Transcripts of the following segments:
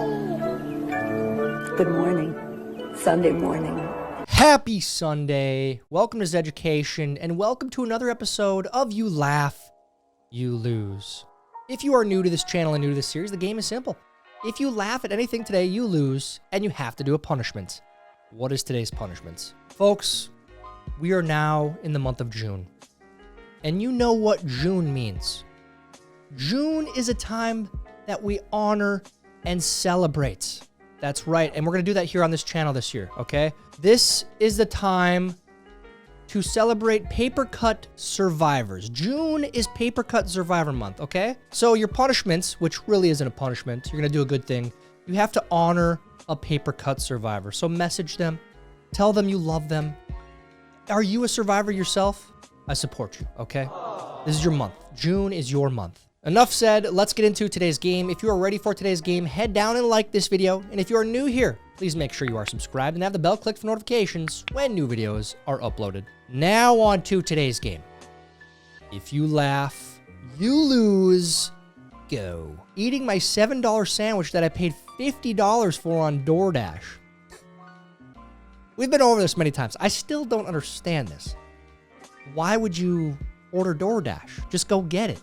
Good morning. Sunday morning. Happy Sunday. Welcome to Zeducation, and welcome to another episode of You Laugh, You Lose. If you are new to this channel and new to this series, the game is simple. If you laugh at anything today, you lose, and you have to do a punishment. What is today's punishment? Folks, we are now in the month of June, and you know what June means. June is a time that we honor and celebrate. That's right, and we're going to do that here on this channel this year, okay? This is the time to celebrate paper cut survivors. June is paper cut survivor month, okay? So your punishments, which really isn't a punishment, you're going to do a good thing. You have to honor a paper cut survivor. So message them, tell them you love them. Are you a survivor yourself? I support you, okay? This is your month. June is your month. Enough said, let's get into today's game. If you are ready for today's game, head down and like this video. And if you are new here, please make sure you are subscribed and have the bell clicked for notifications when new videos are uploaded. Now on to today's game. If you laugh, you lose. Go. Eating my $7 sandwich that I paid $50 for on DoorDash. We've been over this many times. I still don't understand this. Why would you order DoorDash? Just go get it.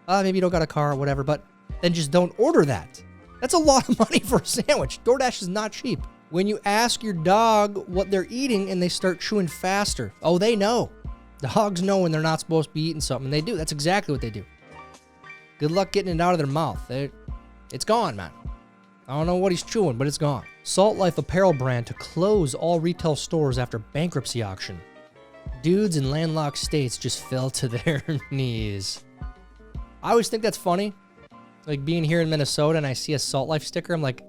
Maybe you don't got a car or whatever, but then just don't order that. That's a lot of money for a sandwich. DoorDash is not cheap. When you ask your dog what they're eating and they start chewing faster, oh, they know. Dogs know when they're not supposed to be eating something. They do. That's exactly what they do. Good luck getting it out of their mouth. It's gone, man. I don't know what he's chewing, but it's gone. Salt Life apparel brand to close all retail stores after bankruptcy auction. Dudes in landlocked states just fell to their knees. I always think that's funny. Like being here in Minnesota and I see a Salt Life sticker, I'm like,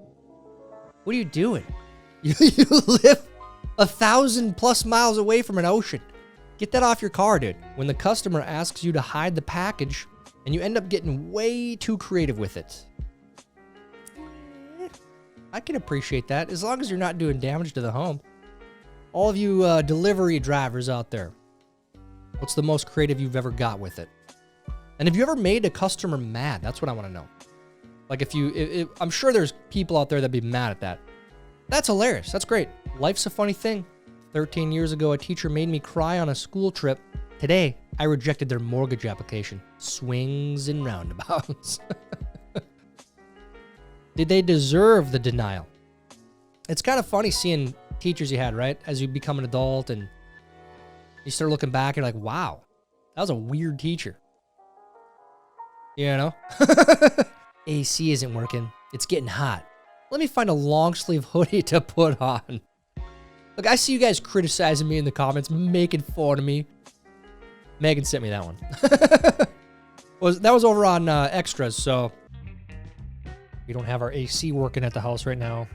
what are you doing? You live 1,000+ miles away from an ocean. Get that off your car, dude. When the customer asks you to hide the package and you end up getting way too creative with it. I can appreciate that as long as you're not doing damage to the home. All of you delivery drivers out there, what's the most creative you've ever got with it? And have you ever made a customer mad? That's what I want to know. Like I'm sure there's people out there that'd be mad at that. That's hilarious. That's great. Life's a funny thing. 13 years ago, a teacher made me cry on a school trip. Today, I rejected their mortgage application. Swings and roundabouts. Did they deserve the denial? It's kind of funny seeing teachers you had, right? As you become an adult and you start looking back, you're like, wow, that was a weird teacher. You know? AC isn't working. It's getting hot. Let me find a long sleeve hoodie to put on. Look, I see you guys criticizing me in the comments, making fun of me. Megan sent me that one. That was over on extras, so we don't have our AC working at the house right now.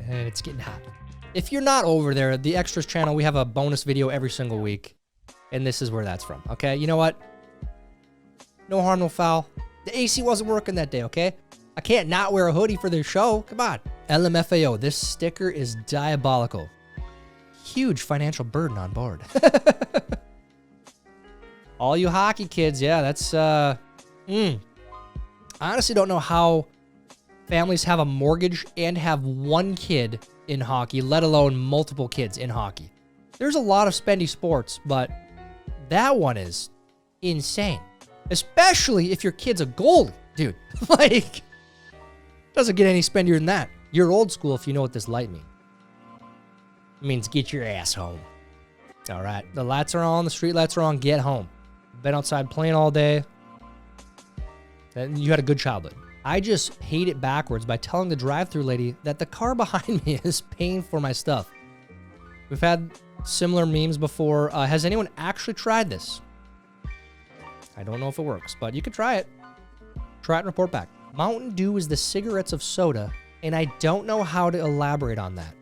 And it's getting hot. If you're not over there, the extras channel, we have a bonus video every single week. And this is where that's from, okay? You know what? No harm, no foul. The AC wasn't working that day, okay? I can't not wear a hoodie for the show. Come on. LMFAO, this sticker is diabolical. Huge financial burden on board. All you hockey kids, yeah, that's, I honestly don't know how families have a mortgage and have one kid in hockey, let alone multiple kids in hockey. There's a lot of spendy sports, but that one is insane. Especially if your kid's a goalie, dude. Like, doesn't get any spendier than that. You're old school if you know what this light means. It means get your ass home. All right, the lights are on, the street lights are on, get home. Been outside playing all day. And you had a good childhood. I just paid it backwards by telling the drive-thru lady that the car behind me is paying for my stuff. We've had similar memes before. Has anyone actually tried this? I don't know if it works, but you could try it. Try it and report back. Mountain Dew is the cigarettes of soda, and I don't know how to elaborate on that.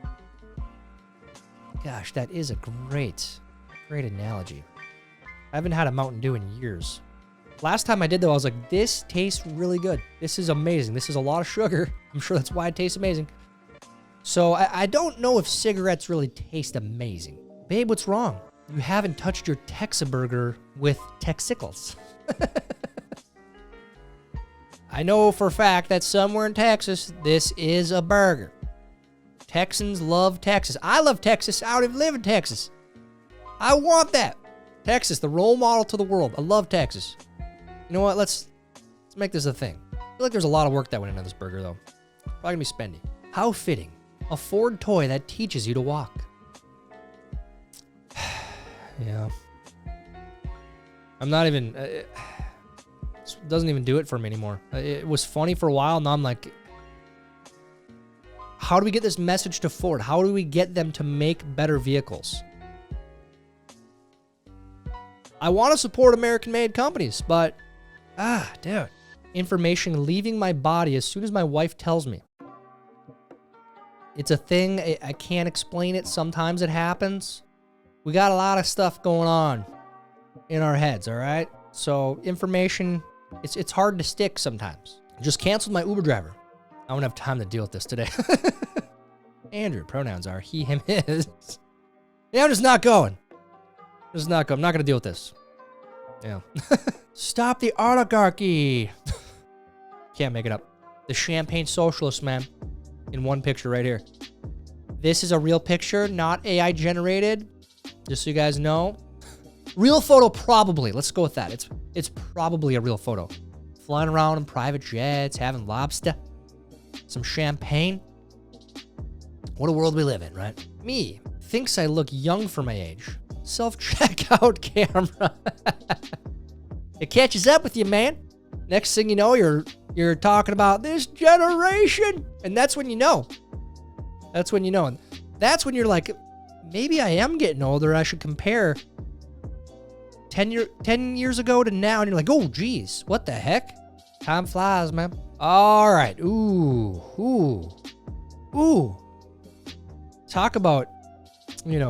Gosh, that is a great analogy. I haven't had a Mountain Dew in years. Last time I did, though, I was like, this tastes really good. This is amazing. This is a lot of sugar. I'm sure that's why it tastes amazing. So I don't know if cigarettes really taste amazing. Babe, what's wrong? You haven't touched your Texaburger with Texicles. I know for a fact that somewhere in Texas, this is a burger. Texans love Texas. I love Texas. I don't even live in Texas. I want that. Texas, the role model to the world. I love Texas. You know what? Let's make this a thing. I feel like there's a lot of work that went into this burger, though. Probably gonna be spendy. How fitting. A Ford toy that teaches you to walk. Yeah. I'm not even... it doesn't even do it for me anymore. It was funny for a while, now I'm like... How do we get this message to Ford? How do we get them to make better vehicles? I want to support American-made companies, but... dude. Information leaving my body as soon as my wife tells me. It's a thing. I can't explain it. Sometimes it happens. We got a lot of stuff going on in our heads, all right? So information, it's hard to stick sometimes. Just canceled my Uber driver. I don't have time to deal with this today. Andrew, pronouns are he, him, his. Yeah, I'm just not going. I'm not going to deal with this. Yeah. Stop the oligarchy. Can't make it up. The champagne socialist, man. In one picture right here. This is a real picture, not AI generated. Just so you guys know. Real photo, probably. Let's go with that. It's probably a real photo. Flying around in private jets, having lobster, some champagne. What a world we live in, right? Me thinks I look young for my age. Self-checkout camera. It catches up with you, man. Next thing you know, you're talking about this generation. And that's when you know. That's when you know. And that's when you're like, maybe I am getting older. I should compare 10 years ago to now. And you're like, oh, geez, what the heck? Time flies, man. All right. Ooh. Talk about,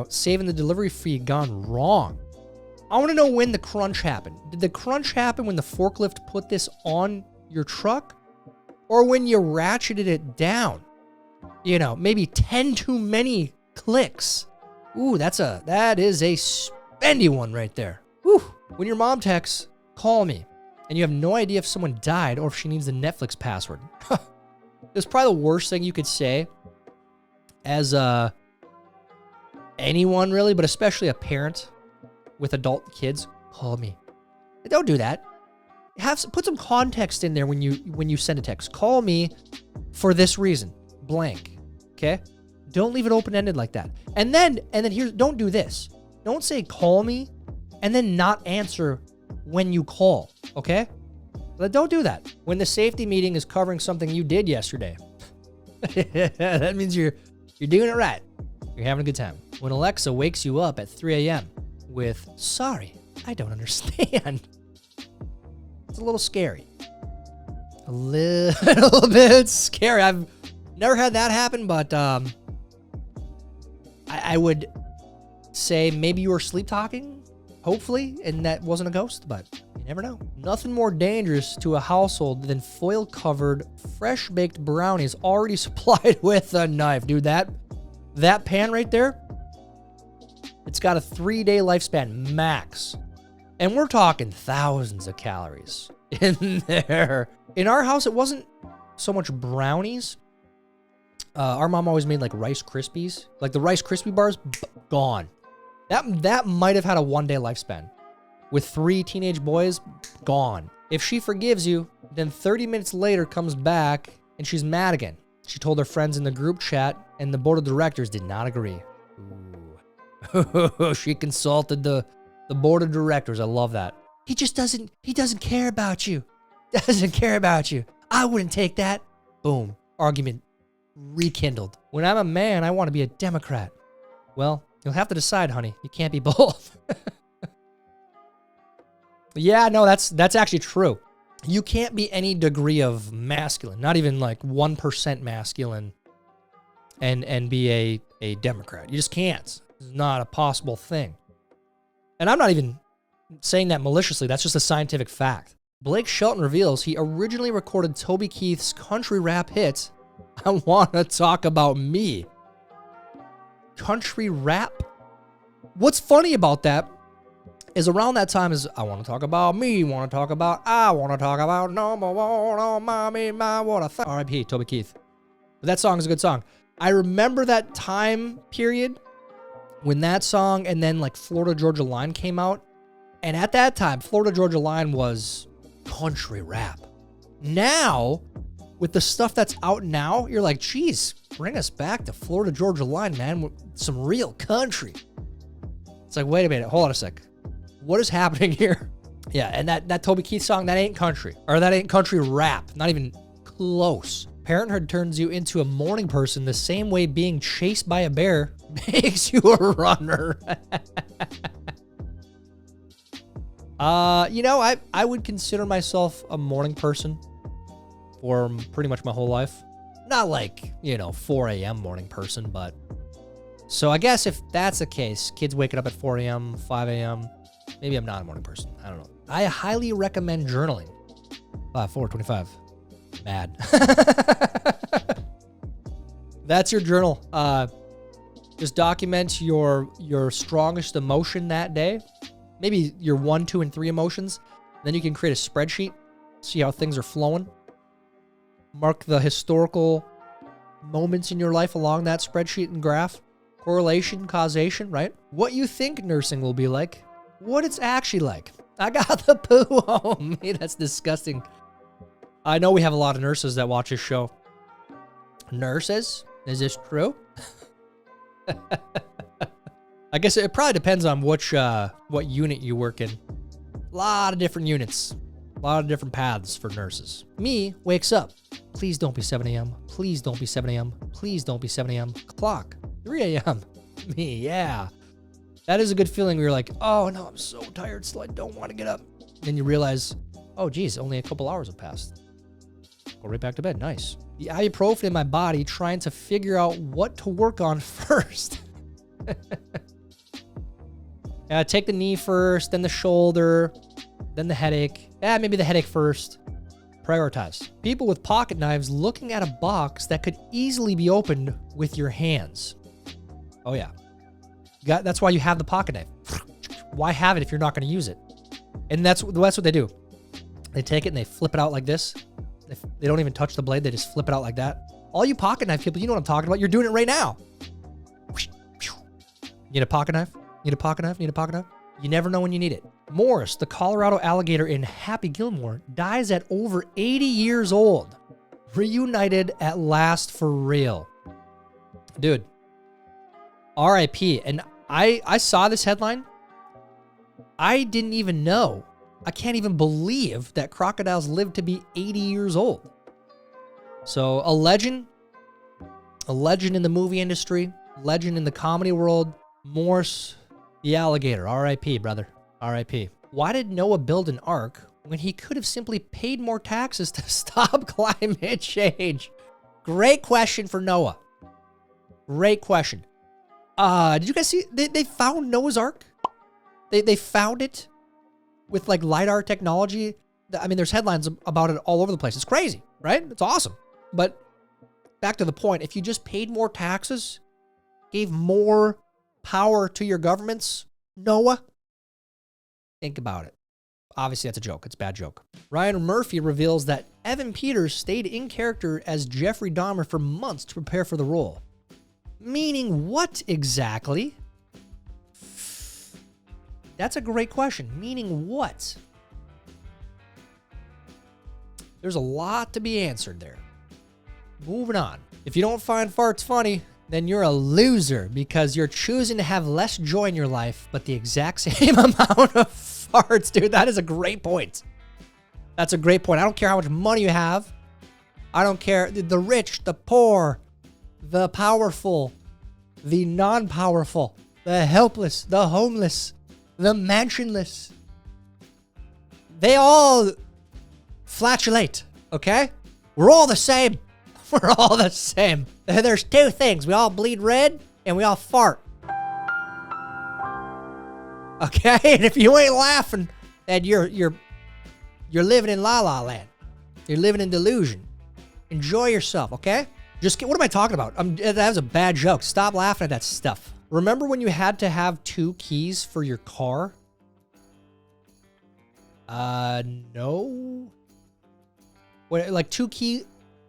saving the delivery fee gone wrong. I want to know when the crunch happened. Did the crunch happen when the forklift put this on your truck? Or when you ratcheted it down? Maybe 10 too many clicks. Ooh, that is a spendy one right there. Woo. When your mom texts, call me, and you have no idea if someone died or if she needs the Netflix password. It's probably the worst thing you could say as anyone really, but especially a parent with adult kids. Call me. Don't do that. Put some context in there when you send a text. Call me for this reason. Blank. Okay? Don't leave it open-ended like that. And then don't do this. Don't say call me and then not answer when you call. Okay? But don't do that. When the safety meeting is covering something you did yesterday. That means you're doing it right. You're having a good time. When Alexa wakes you up at 3 a.m. with, sorry, I don't understand. It's a little scary. A little bit scary. I've never had that happen, but I would say maybe you were sleep talking, hopefully, and that wasn't a ghost, but you never know. Nothing more dangerous to a household than foil-covered, fresh-baked brownies already supplied with a knife. Dude, that pan right there, it's got a 3-day lifespan max. And we're talking thousands of calories in there. In our house, it wasn't so much brownies. Our mom always made like Rice Krispies. Like the Rice Krispie bars, gone. That might have had a 1-day lifespan. With 3 teenage boys, gone. If she forgives you, then 30 minutes later comes back and she's mad again. She told her friends in the group chat and the board of directors did not agree. Ooh. She consulted the board of directors. I love that. He doesn't care about you. Doesn't care about you. I wouldn't take that. Boom. Argument rekindled. When I'm a man, I want to be a Democrat. Well, you'll have to decide, honey. You can't be both. Yeah, no, that's actually true. You can't be any degree of masculine, not even like 1% masculine and be a Democrat. You just can't. It's not a possible thing. And I'm not even saying that maliciously. That's just a scientific fact. Blake Shelton reveals he originally recorded Toby Keith's country rap hit, I Want to Talk About Me. Country rap? What's funny about that is around that time as I want to talk about me, I want to talk about number one on my what a R.I.P. Toby Keith. But that song is a good song. I remember that time period when that song and then like Florida Georgia Line came out. And at that time, Florida Georgia Line was country rap. Now, with the stuff that's out now, you're like, geez, bring us back to Florida Georgia Line, man. Some real country. It's like, wait a minute, hold on a sec. What is happening here? Yeah, and that Toby Keith song, that ain't country. Or that ain't country rap. Not even close. Parenthood turns you into a morning person the same way being chased by a bear makes you a runner. I would consider myself a morning person for pretty much my whole life. Not like, 4 a.m. morning person, but... So I guess if that's the case, kids waking up at 4 a.m., 5 a.m., maybe I'm not a morning person. I don't know. I highly recommend journaling. 4:25. Mad. That's your journal. Just document your strongest emotion that day. Maybe your 1, 2, and 3 emotions. Then you can create a spreadsheet. See how things are flowing. Mark the historical moments in your life along that spreadsheet and graph. Correlation, causation, right? What you think nursing will be like. What it's actually like. I got the poo on me. That's disgusting. I know we have a lot of nurses that watch this show. Nurses? Is this true? I guess it probably depends on what unit you work in. A lot of different units. A lot of different paths for nurses. Me wakes up. Please don't be 7 a.m. Please don't be 7 a.m. Please don't be 7 a.m. Clock. 3 a.m. Me, yeah. That is a good feeling where you're like, oh no, I'm so tired, still I don't want to get up. Then you realize, oh geez, only a couple hours have passed. Go right back to bed, nice. The ibuprofen in my body trying to figure out what to work on first. Take the knee first, then the shoulder, then the headache. Maybe the headache first. Prioritize. People with pocket knives looking at a box that could easily be opened with your hands. Oh yeah. That's why you have the pocket knife. Why have it if you're not going to use it? And that's what they do. They take it and they flip it out like this. They don't even touch the blade. They just flip it out like that. All you pocket knife people, you know what I'm talking about. You're doing it right now. Need a pocket knife? Need a pocket knife? Need a pocket knife? You never know when you need it. Morris, the Colorado alligator in Happy Gilmore, dies at over 80 years old. Reunited at last for real. Dude. R.I.P. And I saw this headline. I didn't even know. I can't even believe that crocodiles live to be 80 years old. So a legend in the movie industry, legend in the comedy world, Morse, the alligator. R.I.P., brother. R.I.P. Why did Noah build an ark when he could have simply paid more taxes to stop climate change? Great question for Noah. Great question. Did you guys see? They found Noah's Ark. They found it with like LiDAR technology. I mean, there's headlines about it all over the place. It's crazy, right? It's awesome. But back to the point, if you just paid more taxes, gave more power to your governments, Noah, think about it. Obviously, that's a joke. It's a bad joke. Ryan Murphy reveals that Evan Peters stayed in character as Jeffrey Dahmer for months to prepare for the role. Meaning what exactly? That's a great question. Meaning what? There's a lot to be answered there. Moving on. If you don't find farts funny, then you're a loser because you're choosing to have less joy in your life, but the exact same amount of farts, dude. That is a great point. That's a great point. I don't care how much money you have. I don't care. The rich, the poor, the powerful, the non-powerful, the helpless, the homeless, the mansionless. They all flatulate, okay? We're all the same. We're all the same. There's two things. We all bleed red and we all fart. Okay? And if you ain't laughing, then you're living in La La Land. You're living in delusion. Enjoy yourself, okay? What am I talking about? That was a bad joke. Stop laughing at that stuff. Remember when you had to have 2 keys for your car? No. What, like 2 key?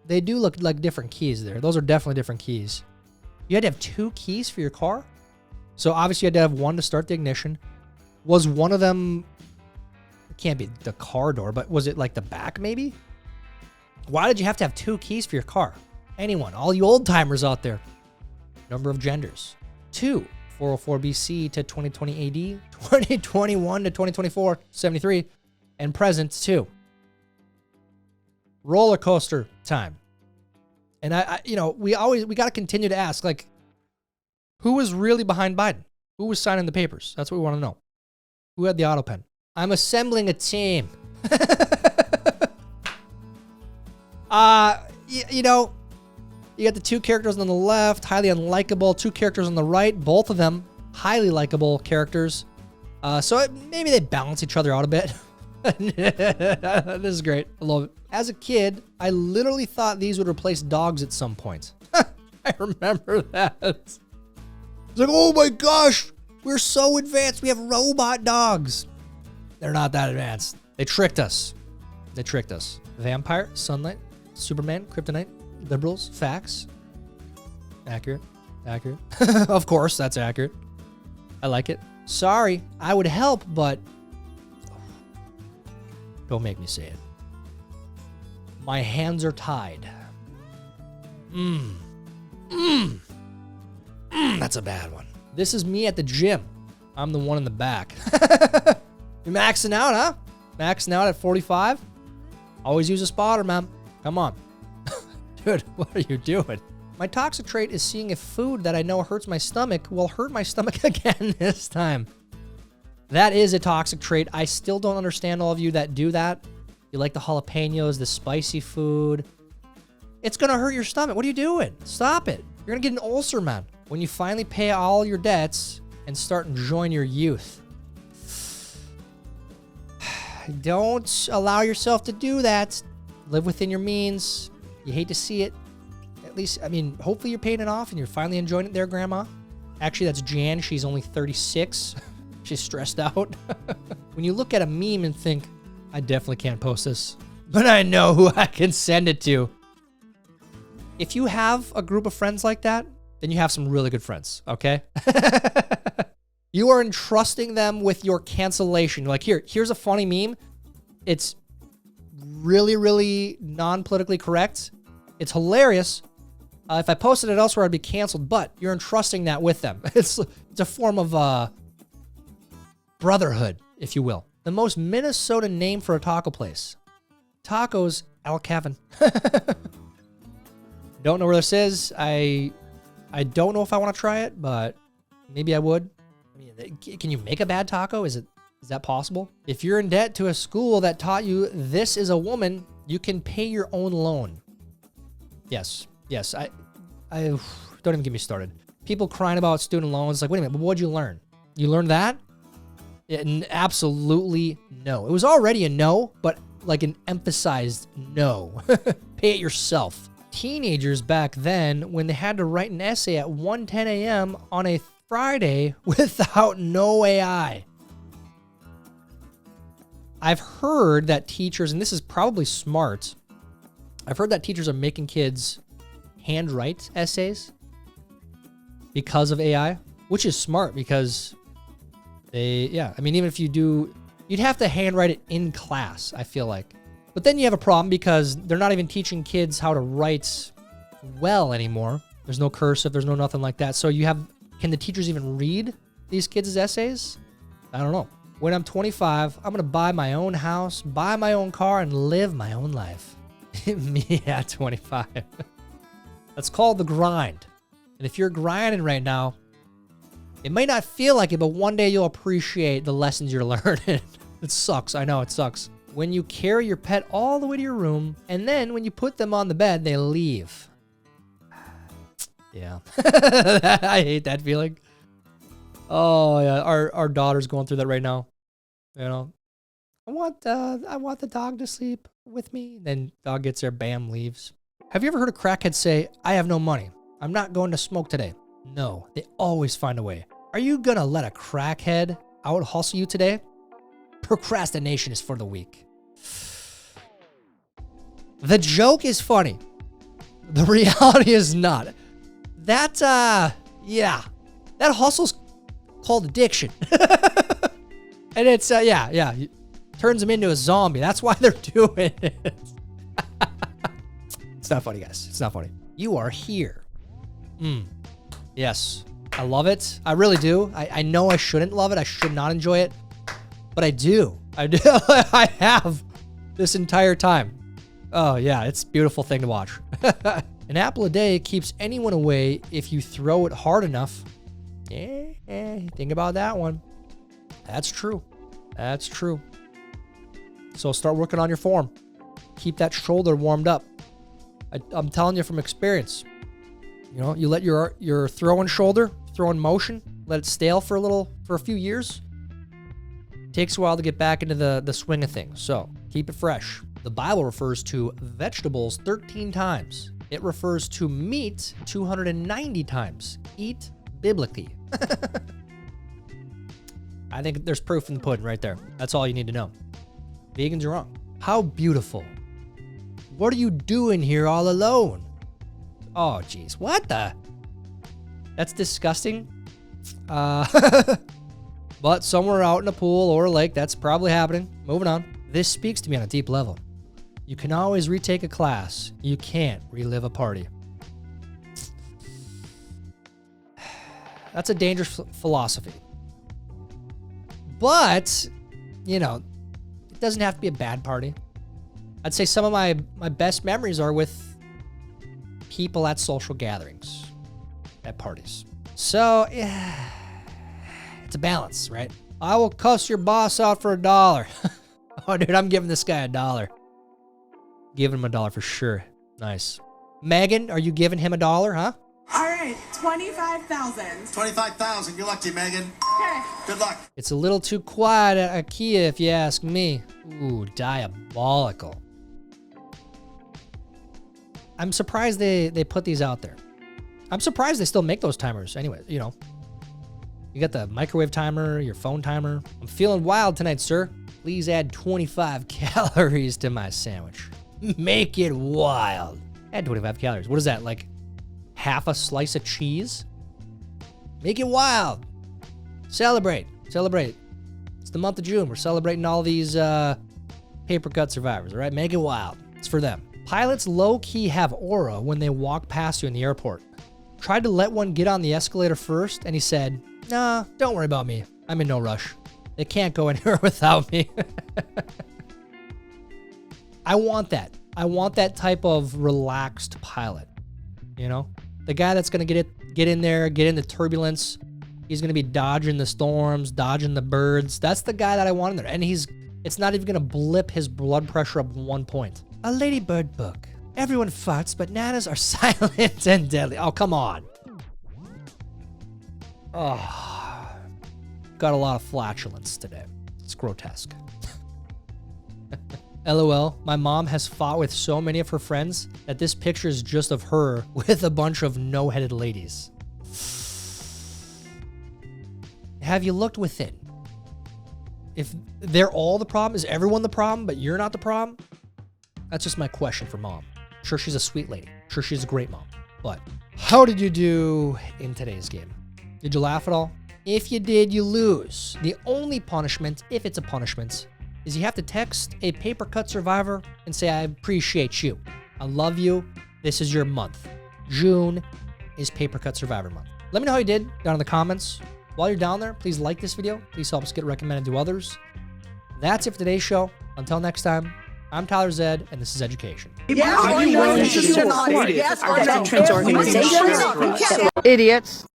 They do look like different keys there. Those are definitely different keys. You had to have 2 keys for your car? So obviously you had to have one to start the ignition. Was one of them, it can't be the car door, but was it like the back maybe? Why did you have to have 2 keys for your car? Anyone, all you old timers out there. Number of genders. 2, 404 BC to 2020 AD, 2021 to 2024, 73, and present 2. Roller coaster time. And I you know, we got to continue to ask, like, who was really behind Biden? Who was signing the papers? That's what we want to know. Who had the auto pen? I'm assembling a team. You know, you got the 2 characters on the left, highly unlikable. 2 characters on the right, both of them highly likable characters. So maybe they balance each other out a bit. This is great. I love it. As a kid, I literally thought these would replace dogs at some point. I remember that. It's like, oh my gosh, we're so advanced. We have robot dogs. They're not that advanced. They tricked us. They tricked us. Vampire, sunlight, Superman, kryptonite, liberals, facts. Accurate. Accurate. Of course, that's accurate. I like it. Sorry, I would help, but don't make me say it. My hands are tied. That's a bad one. This is me at the gym. I'm the one in the back. You're maxing out, huh? Maxing out at 45? Always use a spotter, man. Come on. Dude, what are you doing? My toxic trait is seeing if food that I know hurts my stomach will hurt my stomach again this time. That is a toxic trait. I still don't understand all of you that do that. You like the jalapenos, the spicy food. It's going to hurt your stomach. What are you doing? Stop it. You're going to get an ulcer, man. When you finally pay all your debts and start enjoying your youth. Don't allow yourself to do that. Live within your means. You hate to see it. At least, I mean, hopefully you're paying it off and you're finally enjoying it there, Grandma. Actually, that's Jan. She's only 36. She's stressed out. When you look at a meme and think, I definitely can't post this, but I know who I can send it to. If you have a group of friends like that, then you have some really good friends, okay? You are entrusting them with your cancellation. Like, here's a funny meme. It's really, really non-politically correct. It's hilarious. If I posted it elsewhere, I'd be canceled, but you're entrusting that with them. It's a form of brotherhood, if you will. The most Minnesota name for a taco place. Tacos Al Kevin. Don't know where this is. I don't know if I want to try it, but maybe I would. I mean, can you make a bad taco? Is that possible? If you're in debt to a school that taught you this is a woman, you can pay your own loan. Yes. I don't even get me started. People crying about student loans. Like, wait a minute, but what'd you learn? You learned that? Absolutely no. It was already a no, but like an emphasized no. Pay it yourself. Teenagers back then, when they had to write an essay at 1:10 a.m. on a Friday without no AI. I've heard that teachers, and this is probably smart, I've heard that teachers are making kids handwrite essays because of AI, which is smart because I mean, even if you do, you'd have to handwrite it in class, I feel like. But then you have a problem because they're not even teaching kids how to write well anymore. There's no cursive, there's no nothing like that. So can the teachers even read these kids' essays? I don't know. When I'm 25, I'm going to buy my own house, buy my own car, and live my own life. Me at 25. That's called the grind. And if you're grinding right now, it might not feel like it, but one day you'll appreciate the lessons you're learning. It sucks. I know it sucks. When you carry your pet all the way to your room, and then when you put them on the bed, they leave. Yeah. I hate that feeling. Oh, yeah. Our daughter's going through that right now. You know, I want the dog to sleep with me. Then dog gets there, bam, leaves. Have you ever heard a crackhead say, I have no money. I'm not going to smoke today. No, they always find a way. Are you gonna let a crackhead out hustle you today? Procrastination is for the weak. The joke is funny. The reality is not. That, yeah. That hustle's called addiction. And it's, yeah. Turns him into a zombie. That's why they're doing it. It's not funny, guys. It's not funny. You are here. Yes. I love it. I really do. I know I shouldn't love it. I should not enjoy it. But I do. I do. I have this entire time. Oh, yeah. It's a beautiful thing to watch. An apple a day keeps anyone away if you throw it hard enough. Yeah, think about that one. That's true. That's true. So start working on your form. Keep that shoulder warmed up. I'm telling you from experience. You know, you let your throwing shoulder, throwing motion, let it stale for a few years. Takes a while to get back into the swing of things. So keep it fresh. The Bible refers to vegetables 13 times. It refers to meat 290 times. Eat biblically. I think there's proof in the pudding right there. That's all you need to know. Vegans are wrong. How beautiful. What are you doing here all alone? Oh, jeez. What the? That's disgusting. But somewhere out in a pool or a lake, that's probably happening. Moving on. This speaks to me on a deep level. You can always retake a class. You can't relive a party. That's a dangerous philosophy. But, you know, it doesn't have to be a bad party. I'd say some of my best memories are with people at social gatherings, at parties. So, yeah, it's a balance, right? I will cuss your boss out for $1. Oh, dude, I'm giving this guy $1. Giving him $1 for sure. Nice. Megan, are you giving him $1, huh? All right, 25,000. 25,000. You're lucky, Megan. Okay. Good luck. It's a little too quiet at IKEA, if you ask me. Ooh, diabolical. I'm surprised they put these out there. I'm surprised they still make those timers. Anyway, you know. You got the microwave timer, your phone timer. I'm feeling wild tonight, sir. Please add 25 calories to my sandwich. Make it wild. Add 25 calories. What is that, like half a slice of cheese? Make it wild. Celebrate. Celebrate. It's the month of June. We're celebrating all these paper cut survivors, all right? Make it wild. It's for them. Pilots low-key have aura when they walk past you in the airport. Tried to let one get on the escalator first, and he said, nah, don't worry about me. I'm in no rush. They can't go anywhere without me. I want that. I want that type of relaxed pilot. You know? The guy that's going to get in there, get in the turbulence. He's going to be dodging the storms, dodging the birds. That's the guy that I want in there. And it's not even going to blip his blood pressure up 1 point. A ladybird book. Everyone farts, but nanas are silent and deadly. Oh, come on. Oh, got a lot of flatulence today. It's grotesque. LOL, my mom has fought with so many of her friends that this picture is just of her with a bunch of no-headed ladies. Have you looked within? If they're all the problem, is everyone the problem, but you're not the problem? That's just my question for mom. Sure, she's a sweet lady. Sure, she's a great mom. But how did you do in today's game? Did you laugh at all? If you did, you lose. The only punishment, if it's a punishment, is you have to text a paper cut survivor and say, I appreciate you. I love you. This is your month. June is paper cut survivor month. Let me know how you did down in the comments. While you're down there, please like this video. Please help us get recommended to others. That's it for today's show. Until next time, I'm Tyler Zed, and this is Education. Yes, Are you willing to support yes, a veterans organization? Idiots.